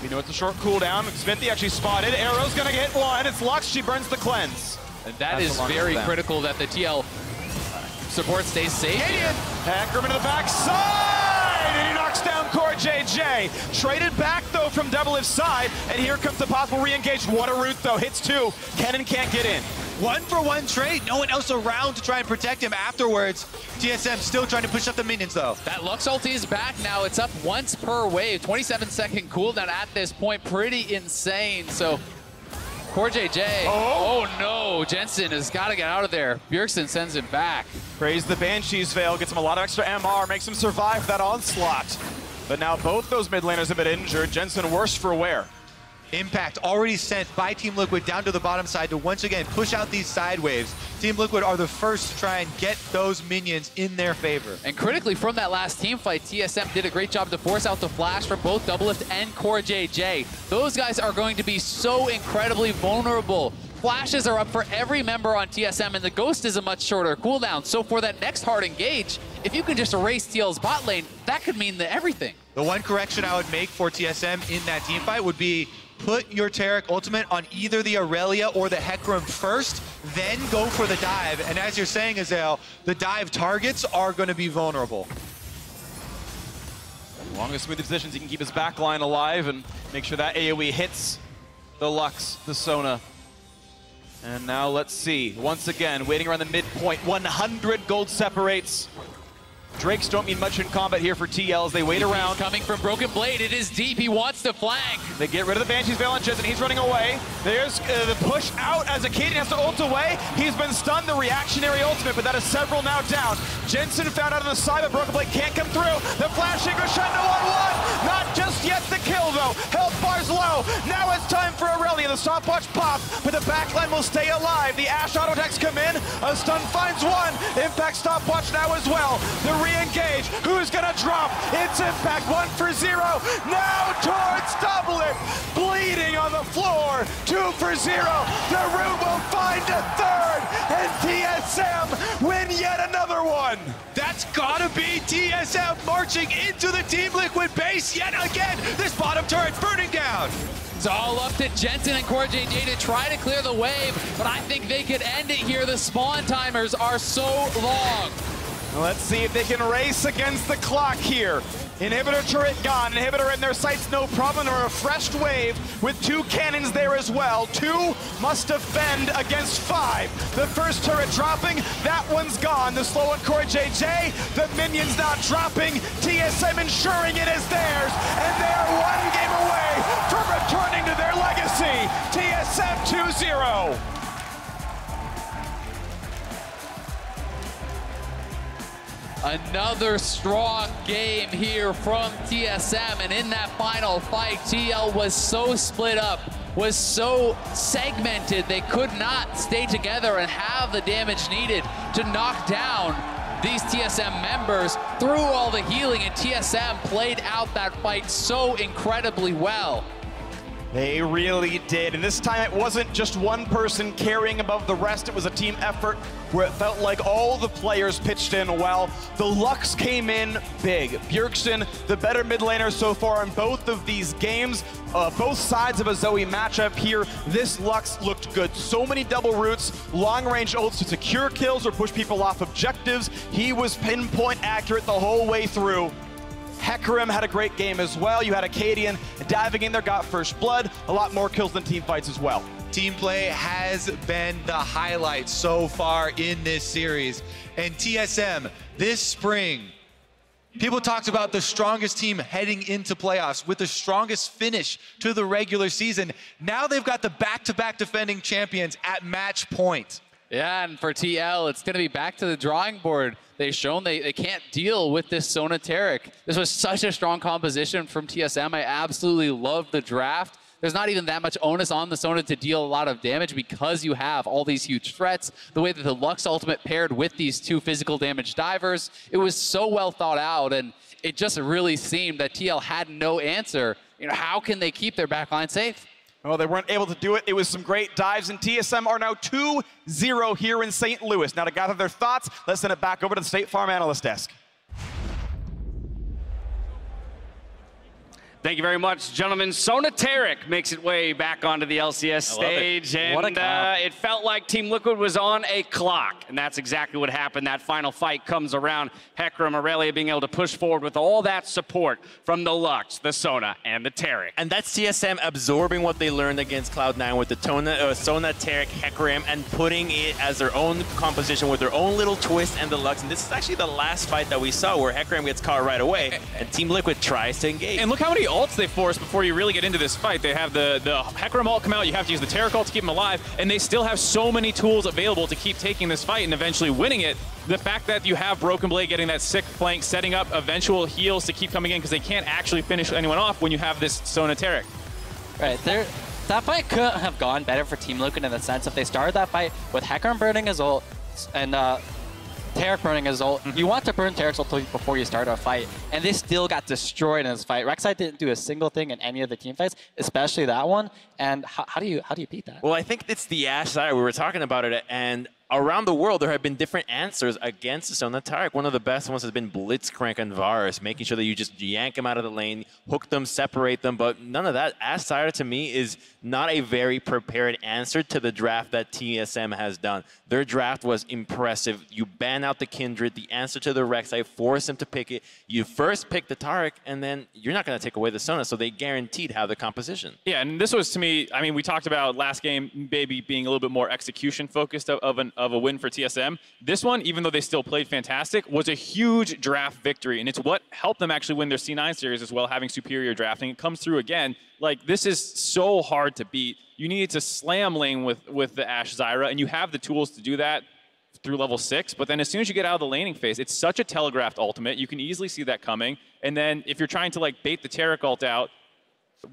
We know it's a short cooldown. Xmithie actually spotted. Arrow's going to get one. It's Lux. She burns the cleanse. And that is very critical that the TL support stays safe. Hecarim into the backside, and he knocks down CoreJJ. Traded back, though, from DoubleLift's side, and here comes the possible re-engage. What a route, though. Hits 2. Kennen can't get in. 1-for-1 trade. No one else around to try and protect him afterwards. TSM still trying to push up the minions, though. That Lux ulti is back now. It's up once per wave. 27-second cooldown at this point. Pretty insane. So CoreJJ. Oh no, Jensen has got to get out of there. Bjergsen sends him back. Praise the Banshee's Veil, gets him a lot of extra MR, makes him survive that onslaught. But now both those mid laners have been injured. Jensen worse for wear. Impact already sent by Team Liquid down to the bottom side to once again push out these side waves. Team Liquid are the first to try and get those minions in their favor. And critically from that last team fight, TSM did a great job to force out the flash for both DoubleLift and CoreJJ. Those guys are going to be so incredibly vulnerable. Flashes are up for every member on TSM, and the Ghost is a much shorter cooldown. So for that next hard engage, if you can just erase TL's bot lane, that could mean everything. The one correction I would make for TSM in that team fight would be put your Taric ultimate on either the Irelia or the Hecarim first, then go for the dive. And as you're saying, Azael, the dive targets are going to be vulnerable. As long as Smoothie positions, he can keep his back line alive and make sure that AoE hits the Lux, the Sona. And now let's see. Once again, waiting around the midpoint. 100 gold separates Drakes don't mean much in combat here for TL as they wait around. Coming from Broken Blade, it is deep, he wants to flank. They get rid of the Banshee's Veil on Jensen, he's running away. There's the push out as Akaadian has to ult away. He's been stunned, the reactionary ultimate, but that is several now down. Jensen found out on the side, but Broken Blade can't come through. The flashing crescendo on one. Not just yet the kill though. Health bar's low. Now it's time for Irelia. The stopwatch pop, but the backline will stay alive. The Ashe auto attacks come in. A stun finds one. Impact stopwatch now as well. The re-engage. Who's gonna drop? It's Impact 1 for 0. Now towards DoubleLift. Bleeding on the floor. 2 for 0. The room will find a third. And TSM win yet another one. That's gotta be TSM marching into the Team Liquid base yet again. This bottom turret burning down. It's all up to Jensen and CoreJJ to try to clear the wave, but I think they could end it here. The spawn timers are so long. Let's see if they can race against the clock here. Inhibitor turret gone, inhibitor in their sights, no problem. A refreshed wave with 2 cannons there as well. 2 must defend against 5. The first turret dropping, that one's gone. The slow on CoreJJ, the minions not dropping. TSM ensuring it is theirs, and they're 1 game away from returning to their legacy. TSM 2-0. Another strong game here from TSM, and in that final fight, TL was so split up, was so segmented, they could not stay together and have the damage needed to knock down these TSM members through all the healing, and TSM played out that fight so incredibly well. They really did, and this time it wasn't just one person carrying above the rest, it was a team effort where it felt like all the players pitched in well. The Lux came in big. Bjergsen, the better mid laner so far in both of these games. Both sides of a Zoe matchup here, this Lux looked good. So many double roots, long-range ults to secure kills or push people off objectives. He was pinpoint accurate the whole way through. Hecarim had a great game as well. You had Akaadian diving in there, got first blood. A lot more kills than team fights as well. Team play has been the highlight so far in this series. And TSM, this spring, people talked about the strongest team heading into playoffs with the strongest finish to the regular season. Now they've got the back-to-back defending champions at match point. Yeah, and for TL, it's going to be back to the drawing board. They've shown they can't deal with this Sona Taric. This was such a strong composition from TSM. I absolutely love the draft. There's not even that much onus on the Sona to deal a lot of damage because you have all these huge threats. The way that the Lux ultimate paired with these 2 physical damage divers, it was so well thought out, and it just really seemed that TL had no answer. You know, how can they keep their backline safe? Well, they weren't able to do it. It was some great dives, and TSM are now 2-0 here in St. Louis. Now to gather their thoughts, let's send it back over to the State Farm analyst desk. Thank you very much, gentlemen. Sona Taric makes its way back onto the LCS stage, and it felt like Team Liquid was on a clock, and that's exactly what happened. That final fight comes around. Hecarim, Irelia being able to push forward with all that support from the Lux, the Sona, and the Taric. And that's TSM absorbing what they learned against Cloud9 with the Sona, Taric, Hecarim, and putting it as their own composition with their own little twist and the Lux. And this is actually the last fight that we saw where Hecarim gets caught right away, and Team Liquid tries to engage. And look how many ults they force before you really get into this fight. They have the Hecarim ult come out, you have to use the Taric ult to keep him alive, and they still have so many tools available to keep taking this fight and eventually winning it. The fact that you have Broken Blade getting that sick flank, setting up eventual heals to keep coming in because they can't actually finish anyone off when you have this Sona Taric. Right, that fight could have gone better for Team Liquid in the sense if they started that fight with Hecarim burning his ult and Taric burning his ult. You want to burn Taric's ult before you start a fight, and they still got destroyed in this fight. Rek'Sai didn't do a single thing in any of the team fights, especially that one. And how do you beat that? Well, I think it's the Ashe side. We were talking about it, and around the world, there have been different answers against the Sona Taric. One of the best ones has been Blitzcrank and Varus, making sure that you just yank them out of the lane, hook them, separate them, but none of that. Ashe side, to me, is not a very prepared answer to the draft that TSM has done. Their draft was impressive. You ban out the Kindred, the answer to the Rek'Sai, force them to pick it. You first pick the Taric, and then you're not going to take away the Sona, so they guaranteed have the composition. Yeah, and this was, to me, I mean, we talked about last game maybe being a little bit more execution-focused of an of a win for TSM. This one, even though they still played fantastic, was a huge draft victory, and it's what helped them actually win their C9 series as well, having superior drafting. It comes through again. Like, this is so hard to beat. You needed to slam lane with the Ashe Zyra, and you have the tools to do that through level 6, but then as soon as you get out of the laning phase, it's such a telegraphed ultimate. You can easily see that coming, and then if you're trying to like bait the Taric ult out,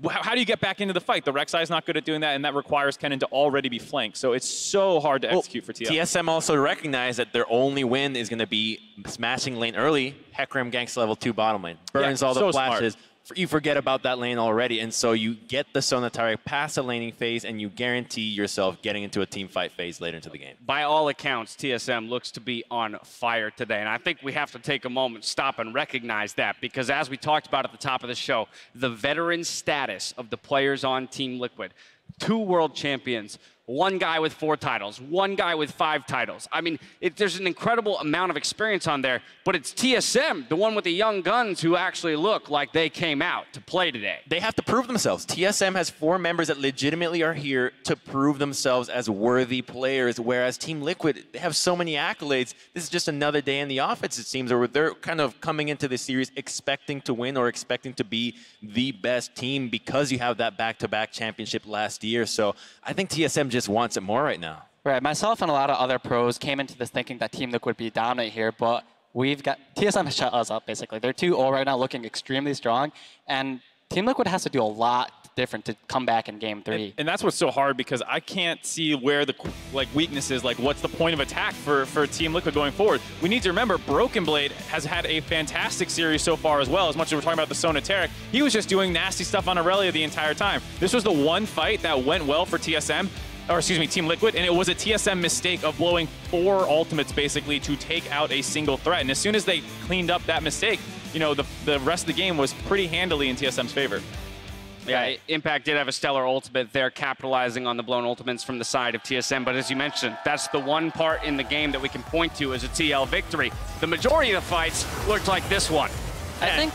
how do you get back into the fight? The Rek'Sai is not good at doing that, and that requires Kennen to already be flanked. So it's so hard to execute for TSM. TSM also recognized that their only win is going to be smashing lane early. Hecarim ganks level 2 bottom lane. Burns all the flashes. Smart. You forget about that lane already, and so you get the Sona Taric past the laning phase, and you guarantee yourself getting into a team fight phase later into the game. By all accounts, TSM looks to be on fire today, and I think we have to take a moment, stop, and recognize that, because as we talked about at the top of the show, the veteran status of the players on Team Liquid, 2 world champions, 1 guy with 4 titles, 1 guy with 5 titles. I mean, there's an incredible amount of experience on there, but it's TSM, the one with the young guns who actually look like they came out to play today. They have to prove themselves. TSM has 4 members that legitimately are here to prove themselves as worthy players, whereas Team Liquid, they have so many accolades. This is just another day in the office, it seems, or they're kind of coming into the series expecting to win or expecting to be the best team because you have that back-to-back championship last year. So I think TSM just wants it more right now. Right, myself and a lot of other pros came into this thinking that Team Liquid would be dominant here, but we've got TSM has shut us up basically. They're 2-0 right now, looking extremely strong, and Team Liquid has to do a lot different to come back in game 3. And that's what's so hard, because I can't see where the weakness is. Like, what's the point of attack for Team Liquid going forward? We need to remember Broken Blade has had a fantastic series so far as well. As much as we're talking about the Sona Taric, he was just doing nasty stuff on Irelia the entire time. This was the one fight that went well for TSM, or excuse me, Team Liquid, and it was a TSM mistake of blowing 4 ultimates basically to take out a single threat. And as soon as they cleaned up that mistake, you know, the rest of the game was pretty handily in TSM's favor. Yeah, Impact did have a stellar ultimate there, capitalizing on the blown ultimates from the side of TSM. But as you mentioned, that's the one part in the game that we can point to as a TL victory. The majority of the fights looked like this one. I think.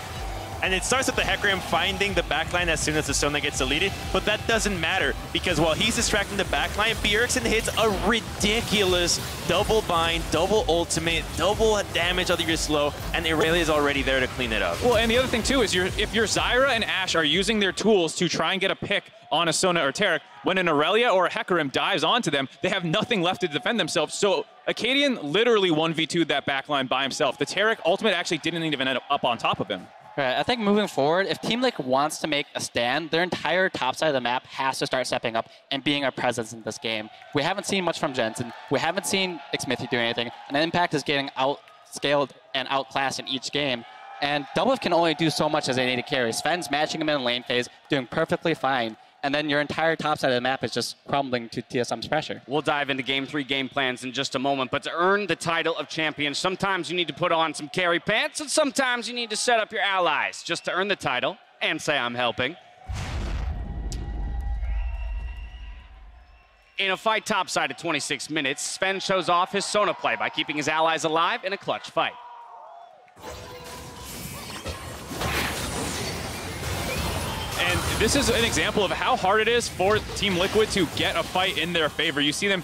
And it starts with the Hecarim finding the backline as soon as the Sona gets deleted, but that doesn't matter, because while he's distracting the backline, Bjergsen hits a ridiculous double bind, double ultimate, double damage out of your slow, and Irelia is already there to clean it up. Well, and the other thing too is if your Zyra and Ashe are using their tools to try and get a pick on a Sona or Taric, when an Irelia or a Hecarim dives onto them, they have nothing left to defend themselves. So Akaadian literally 1v2'd that backline by himself. The Taric ultimate actually didn't even end up on top of him. Right, I think moving forward, if Team Liquid wants to make a stand, their entire top side of the map has to start stepping up and being a presence in this game. We haven't seen much from Jensen. We haven't seen Xmithie do anything, and Impact is getting outscaled and outclassed in each game. And DoubleLift can only do so much as they need to carry. Zven's matching him in lane phase, doing perfectly fine. And then your entire top side of the map is just crumbling to TSM's pressure. We'll dive into Game 3 game plans in just a moment, but to earn the title of champion, sometimes you need to put on some carry pants, and sometimes you need to set up your allies just to earn the title and say I'm helping. In a fight topside at 26 minutes, Zven shows off his Sona play by keeping his allies alive in a clutch fight. And this is an example of how hard it is for Team Liquid to get a fight in their favor. You see them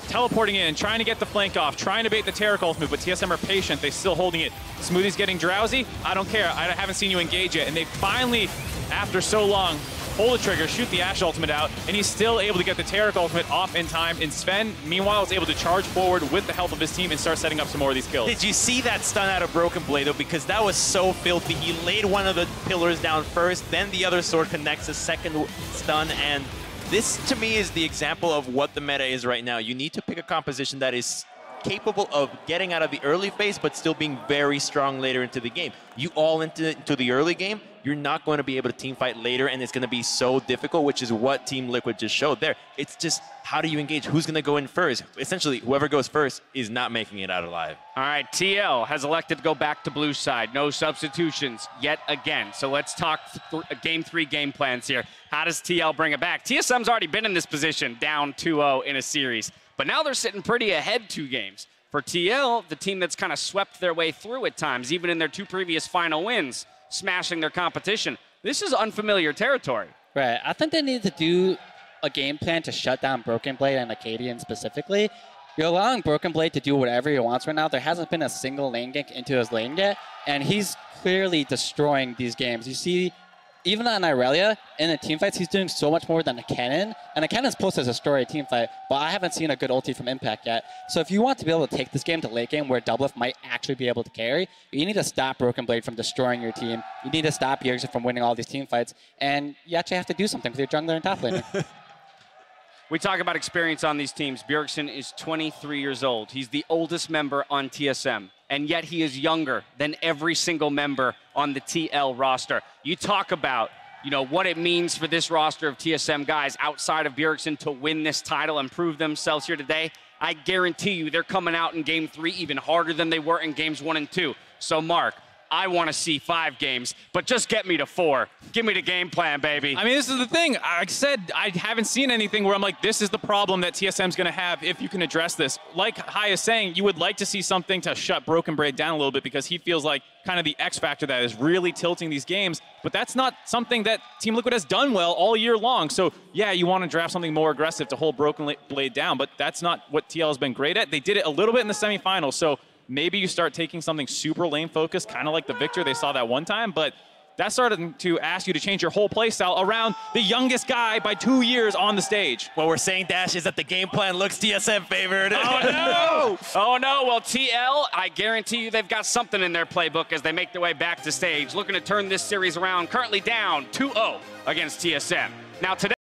teleporting in, trying to get the flank off, trying to bait the Taric ultimate, but TSM are patient. They're still holding it. Smoothie's getting drowsy. I don't care. I haven't seen you engage yet. And they finally, after so long, pull the trigger, shoot the Ashe ultimate out, and he's still able to get the Taric ultimate off in time. And Zven, meanwhile, is able to charge forward with the help of his team and start setting up some more of these kills. Did you see that stun out of Broken Blade, though? Because that was so filthy. He laid one of the pillars down first, then the other sword connects a second stun, and this, to me, is the example of what the meta is right now. You need to pick a composition that is capable of getting out of the early phase, but still being very strong later into the game. You all into the early game, you're not going to be able to team fight later, and it's going to be so difficult, which is what Team Liquid just showed there. It's just, how do you engage? Who's going to go in first? Essentially, whoever goes first is not making it out alive. All right, TL has elected to go back to blue side. No substitutions yet again. So let's talk Game 3 game plans here. How does TL bring it back? TSM's already been in this position, down 2-0 in a series. But now they're sitting pretty ahead 2 games. For TL, the team that's kind of swept their way through at times, even in their 2 previous final wins, smashing their competition. This is unfamiliar territory. Right. I think they need to do a game plan to shut down Broken Blade and Akaadian specifically. You're allowing Broken Blade to do whatever he wants right now. There hasn't been a single lane gank into his lane yet, and he's clearly destroying these games. You see, even on Irelia, in the teamfights, he's doing so much more than a Kennen. And a Kennen's supposed to destroy a teamfight, but I haven't seen a good ulti from Impact yet. So if you want to be able to take this game to late game where DoubleLift might actually be able to carry, you need to stop Broken Blade from destroying your team. You need to stop Bjergsen from winning all these teamfights. And you actually have to do something with your jungler and top laner. We talk about experience on these teams. Bjergsen is 23 years old. He's the oldest member on TSM, and yet he is younger than every single member on the TL roster. You talk about, what it means for this roster of TSM guys outside of Bjergsen to win this title and prove themselves here today. I guarantee you they're coming out in Game 3 even harder than they were in Games 1 and 2. So, Mark, I want to see 5 games, but just get me to 4. Give me the game plan, baby. I mean, this is the thing. I said I haven't seen anything where I'm like, this is the problem that TSM's going to have if you can address this. Like Hai is saying, you would like to see something to shut Broken Blade down a little bit because he feels like kind of the X factor that is really tilting these games, but that's not something that Team Liquid has done well all year long. So yeah, you want to draft something more aggressive to hold Broken Blade down, but that's not what TL has been great at. They did it a little bit in the semifinals, so maybe you start taking something super lane focused, kind of like the Victor they saw that one time, but that's starting to ask you to change your whole play style around the youngest guy by 2 years on the stage. What we're saying, Dash, is that the game plan looks TSM favored. Oh, no! Oh, no. Well, TL, I guarantee you they've got something in their playbook as they make their way back to stage, looking to turn this series around, currently down 2-0 against TSM. Now, today,